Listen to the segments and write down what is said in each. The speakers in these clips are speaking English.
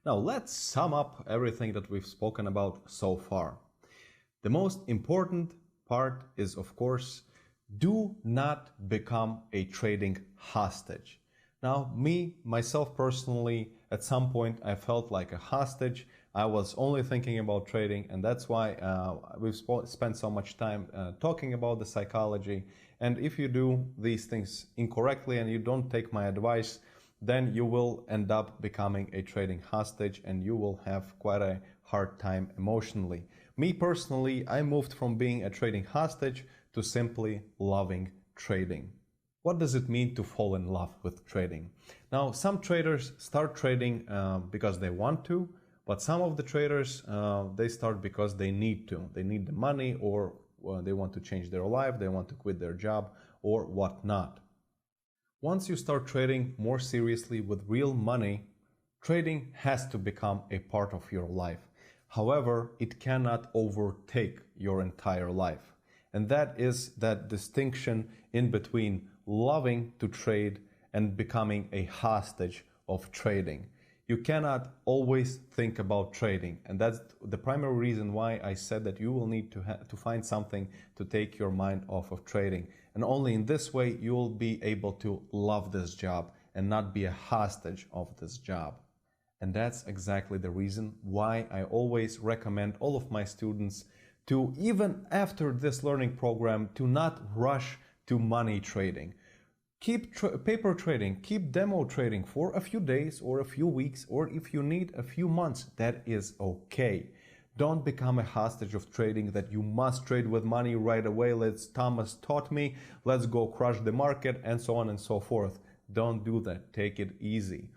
Now let's sum up everything that we've spoken about so far. The most important part is, of course, do not become a trading hostage. Now, myself personally, at some point I felt like a hostage. I was only thinking about trading, and that's why we've spent so much time talking about the psychology. And if you do these things incorrectly and you don't take my advice, then you will end up becoming a trading hostage and you will have quite a hard time emotionally. Me personally, I moved from being a trading hostage to simply loving trading. What does it mean to fall in love with trading? Now, some traders start trading because they want to, but some of the traders, they start because they need to. They need the money, or they want to change their life, they want to quit their job, or whatnot. Once you start trading more seriously with real money, trading has to become a part of your life. However, it cannot overtake your entire life. And that is that distinction in between loving to trade and becoming a hostage of trading. You cannot always think about trading, and that's the primary reason why I said that you will need to find something to take your mind off of trading. And only in this way you will be able to love this job and not be a hostage of this job. And that's exactly the reason why I always recommend all of my students to, even after this learning program, to not rush to money trading. Keep paper trading, keep demo trading for a few days or a few weeks, or if you need a few months, that is okay. Don't become a hostage of trading that you must trade with money right away. Thomas taught me, let's go crush the market, and so on and so forth. Don't do that. Take it easy.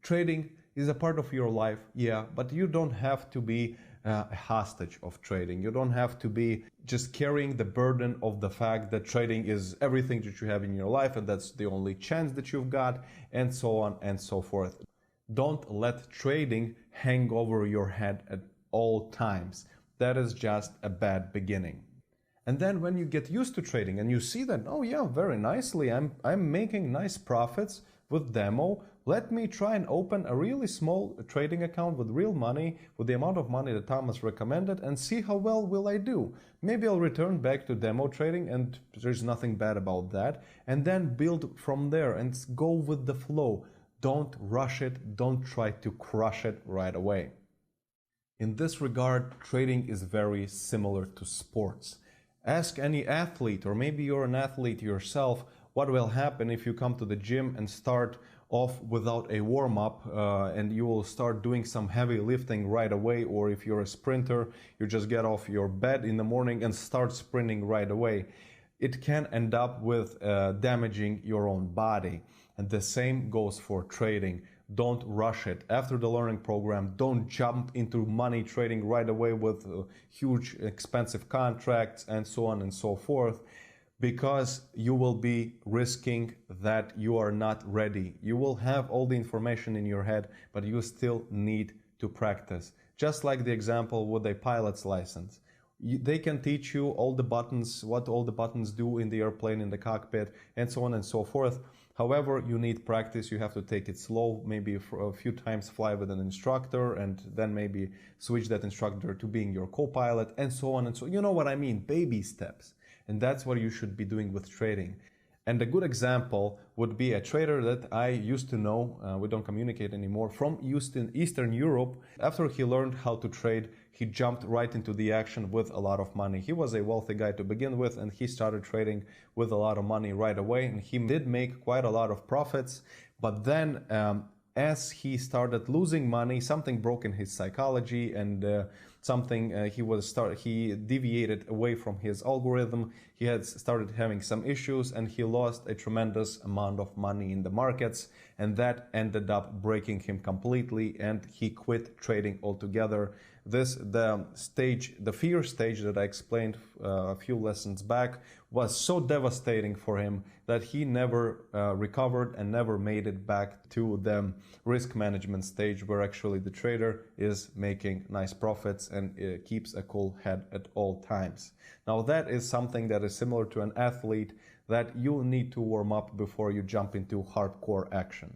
Trading is a part of your life, yeah, but you don't have to be a hostage of trading. You don't have to be just carrying the burden of the fact that trading is everything that you have in your life and that's the only chance that you've got, and so on and so forth. Don't let trading hang over your head at all times. That is just a bad beginning. And then when you get used to trading and you see that, oh yeah, very nicely, I'm making nice profits with demo, let me try and open a really small trading account with real money, with the amount of money that Thomas recommended, and see how well will I do. Maybe I'll return back to demo trading, and there's nothing bad about that, and then build from there and go with the flow. Don't rush it, don't try to crush it right away. In this regard, trading is very similar to sports. Ask any athlete, or maybe you're an athlete yourself, what will happen if you come to the gym and start off without a warm-up and you will start doing some heavy lifting right away, or if you're a sprinter, you just get off your bed in the morning and start sprinting right away. It can end up with damaging your own body. And the same goes for trading. Don't rush it. After the learning program, don't jump into money trading right away with huge expensive contracts and so on and so forth, because you will be risking that you are not ready. You will have all the information in your head, but you still need to practice. Just like the example with a pilot's license. They can teach you all the buttons, what all the buttons do in the airplane, in the cockpit, and so on and so forth. However, you need practice. You have to take it slow, maybe for a few times fly with an instructor, and then maybe switch that instructor to being your co-pilot, and so on and so on. You know what I mean, baby steps. And that's what you should be doing with trading. And a good example would be a trader that I used to know, we don't communicate anymore, from Eastern Europe. After he learned how to trade, he jumped right into the action with a lot of money. He was a wealthy guy to begin with, and he started trading with a lot of money right away, and he did make quite a lot of profits. But then as he started losing money, something broke in his psychology, and he deviated away from his algorithm. He had started having some issues, and he lost a tremendous amount of money in the markets, and that ended up breaking him completely, and he quit trading altogether. The fear stage that I explained a few lessons back was so devastating for him that he never recovered and never made it back to the risk management stage, where actually the trader is making nice profits and keeps a cool head at all times. Now that is something that is similar to an athlete that you need to warm up before you jump into hardcore action.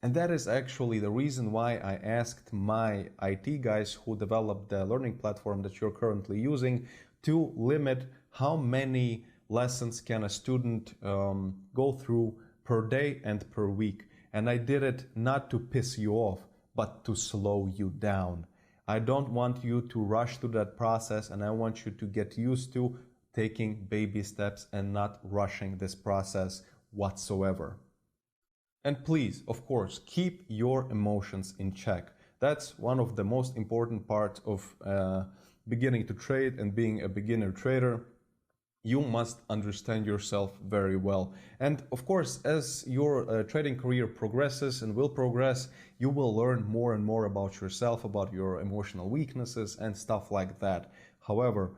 And that is actually the reason why I asked my IT guys who developed the learning platform that you're currently using to limit how many lessons can a student go through per day and per week. And I did it not to piss you off, but to slow you down. I don't want you to rush through that process, and I want you to get used to taking baby steps and not rushing this process whatsoever. And please, of course, keep your emotions in check. That's one of the most important parts of beginning to trade and being a beginner trader. You must understand yourself very well. And of course, as your trading career progresses and will progress, you will learn more and more about yourself, about your emotional weaknesses and stuff like that. However,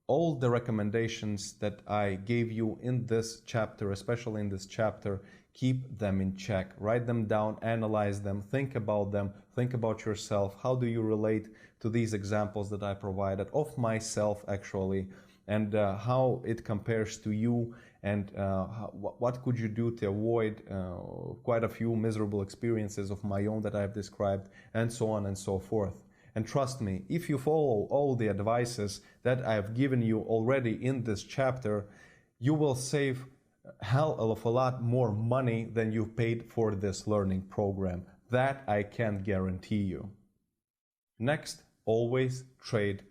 all the recommendations that I gave you in this chapter, especially in this chapter, keep them in check. Write them down, analyze them, think about yourself. How do you relate to these examples that I provided of myself actually, and how it compares to you, and what could you do to avoid quite a few miserable experiences of my own that I have described, and so on and so forth. And trust me, if you follow all the advices that I have given you already in this chapter, you will save hell of a lot more money than you paid for this learning program. That I can guarantee you. Next, always trade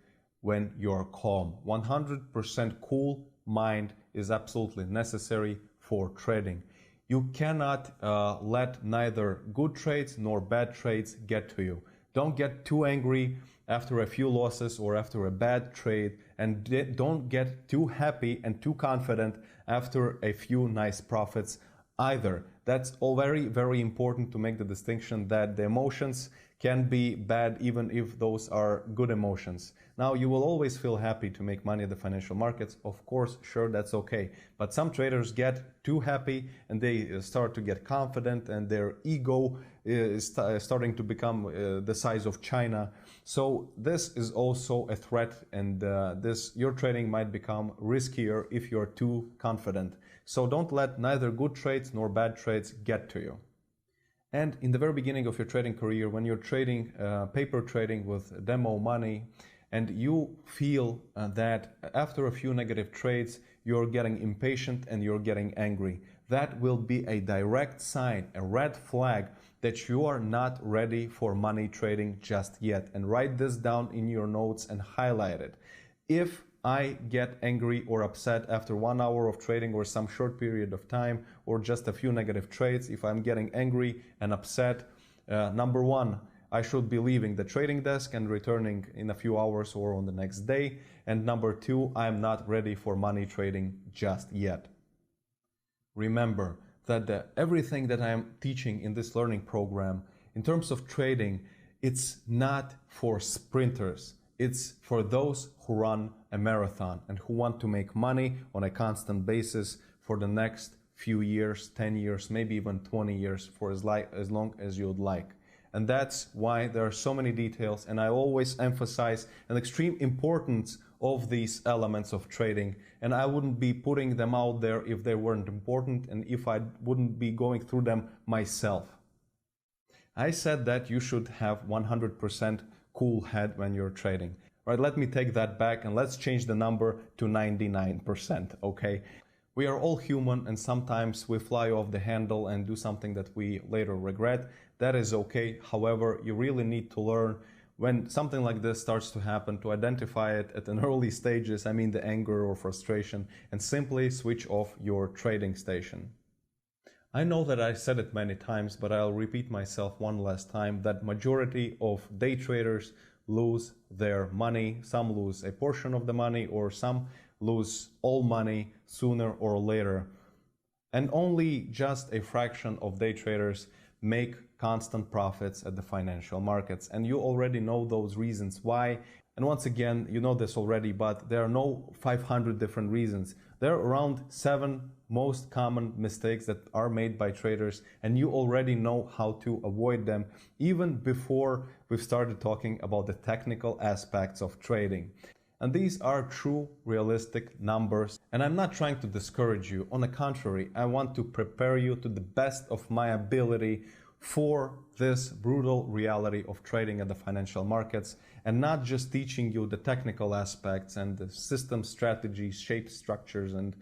when you're calm. 100% cool mind is absolutely necessary for trading. You cannot let neither good trades nor bad trades get to you. Don't get too angry after a few losses or after a bad trade, and don't get too happy and too confident after a few nice profits either. That's all very, very important to make the distinction that the emotions can be bad even if those are good emotions. Now, you will always feel happy to make money at the financial markets. Of course, sure, that's okay. But some traders get too happy and they start to get confident, and their ego is starting to become the size of China. So this is also a threat, and your trading might become riskier if you're too confident. So don't let neither good trades nor bad trades get to you. And in the very beginning of your trading career, when you're trading paper trading with demo money, and you feel that after a few negative trades, you're getting impatient and you're getting angry, that will be a direct sign, a red flag, that you are not ready for money trading just yet. And write this down in your notes and highlight it. If I get angry or upset after 1 hour of trading or some short period of time or just a few negative trades, if I'm getting angry and upset, number one, I should be leaving the trading desk and returning in a few hours or on the next day. And number two, I'm not ready for money trading just yet. Remember that everything that I am teaching in this learning program in terms of trading, it's not for sprinters. It's for those who run a marathon and who want to make money on a constant basis for the next few years, 10 years, maybe even 20 years, for as long as you'd like. And that's why there are so many details, and I always emphasize an extreme importance of these elements of trading, and I wouldn't be putting them out there if they weren't important and if I wouldn't be going through them myself. I said that you should have 100% cool head when you're trading. Right, let me take that back and let's change the number to 99%, okay? We are all human, and sometimes we fly off the handle and do something that we later regret. That is okay. However, you really need to learn when something like this starts to happen to identify it at an early stages, I mean the anger or frustration, and simply switch off your trading station. I know that I said it many times, but I'll repeat myself one last time that majority of day traders lose their money. Some lose a portion of the money, or some lose all money sooner or later. And only just a fraction of day traders make constant profits at the financial markets. And you already know those reasons why. And once again, you know this already, but there are no 500 different reasons. There are around 7 most common mistakes that are made by traders, and you already know how to avoid them even before we've started talking about the technical aspects of trading. And these are true, realistic numbers. And I'm not trying to discourage you. On the contrary, I want to prepare you to the best of my ability for this brutal reality of trading at the financial markets, and not just teaching you the technical aspects and the system strategies, shape structures, and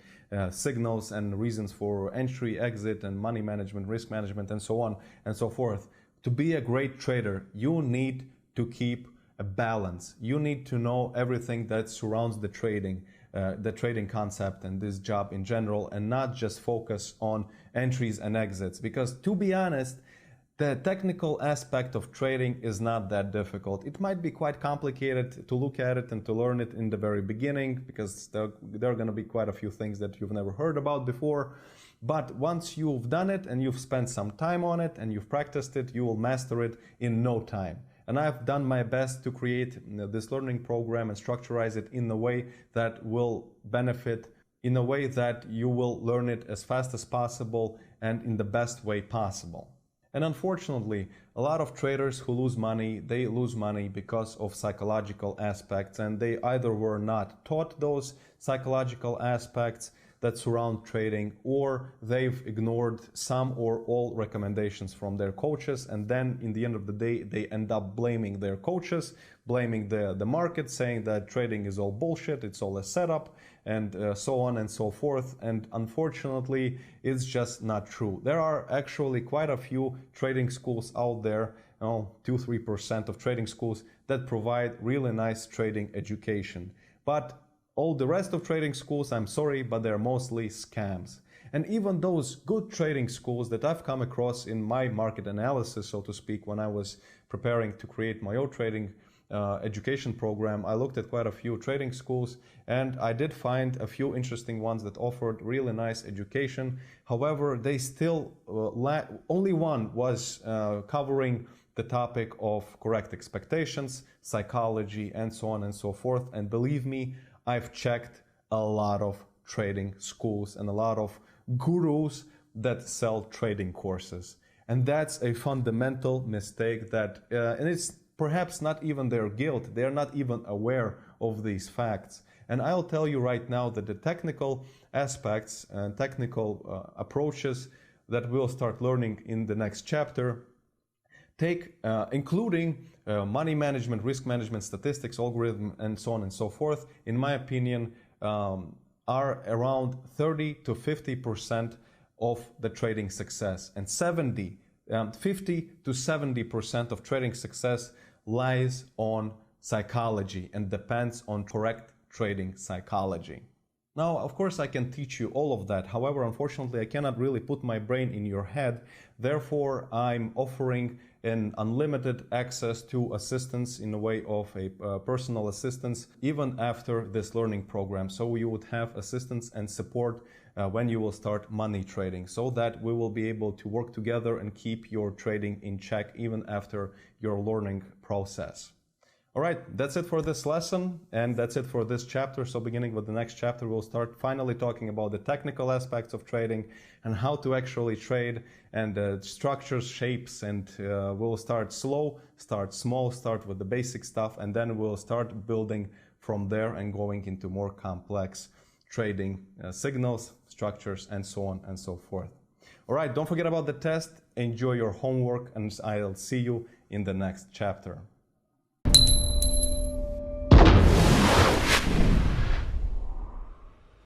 signals and reasons for entry, exit, and money management, risk management, and so on and so forth. To be a great trader, you need to keep a balance. You need to know everything that surrounds the trading concept and this job in general, and not just focus on entries and exits. Because to be honest, the technical aspect of trading is not that difficult. It might be quite complicated to look at it and to learn it in the very beginning, because there are going to be quite a few things that you've never heard about before. But once you've done it and you've spent some time on it and you've practiced it, you will master it in no time. And I've done my best to create this learning program and structurize it in a way that will benefit, in a way that you will learn it as fast as possible and in the best way possible. And unfortunately, a lot of traders who lose money, they lose money because of psychological aspects, and they either were not taught those psychological aspects that surround trading, or they've ignored some or all recommendations from their coaches, and then in the end of the day they end up blaming their coaches, blaming the market, saying that trading is all bullshit, it's all a setup, and so on and so forth. And unfortunately, it's just not true. There are actually quite a few trading schools out there, 2-3% of trading schools that provide really nice trading education. But all the rest of trading schools, I'm sorry, but they're mostly scams. And even those good trading schools that I've come across in my market analysis, so to speak, when I was preparing to create my own trading education program, I looked at quite a few trading schools, and I did find a few interesting ones that offered really nice education. However, they still only one was covering the topic of correct expectations, psychology, and so on and so forth. And believe me, I've checked a lot of trading schools and a lot of gurus that sell trading courses. And that's a fundamental mistake that, and it's perhaps not even their guilt. They're not even aware of these facts. And I'll tell you right now that the technical aspects and technical approaches that we'll start learning in the next chapter including money management, risk management, statistics, algorithm, and so on and so forth, in my opinion, are around 30 to 50% of the trading success. And 50 to 70% of trading success lies on psychology and depends on correct trading psychology. Now, of course, I can teach you all of that. However, unfortunately, I cannot really put my brain in your head. Therefore, I'm offering an unlimited access to assistance in the way of a personal assistance, even after this learning program. So you would have assistance and support when you will start money trading, so that we will be able to work together and keep your trading in check even after your learning process. All right, that's it for this lesson, and that's it for this chapter. So beginning with the next chapter, we'll start finally talking about the technical aspects of trading and how to actually trade, and structures, shapes, and we'll start slow, start small, start with the basic stuff, and then we'll start building from there and going into more complex trading signals, structures, and so on and so forth. All right, don't forget about the test, enjoy your homework, and I'll see you in the next chapter.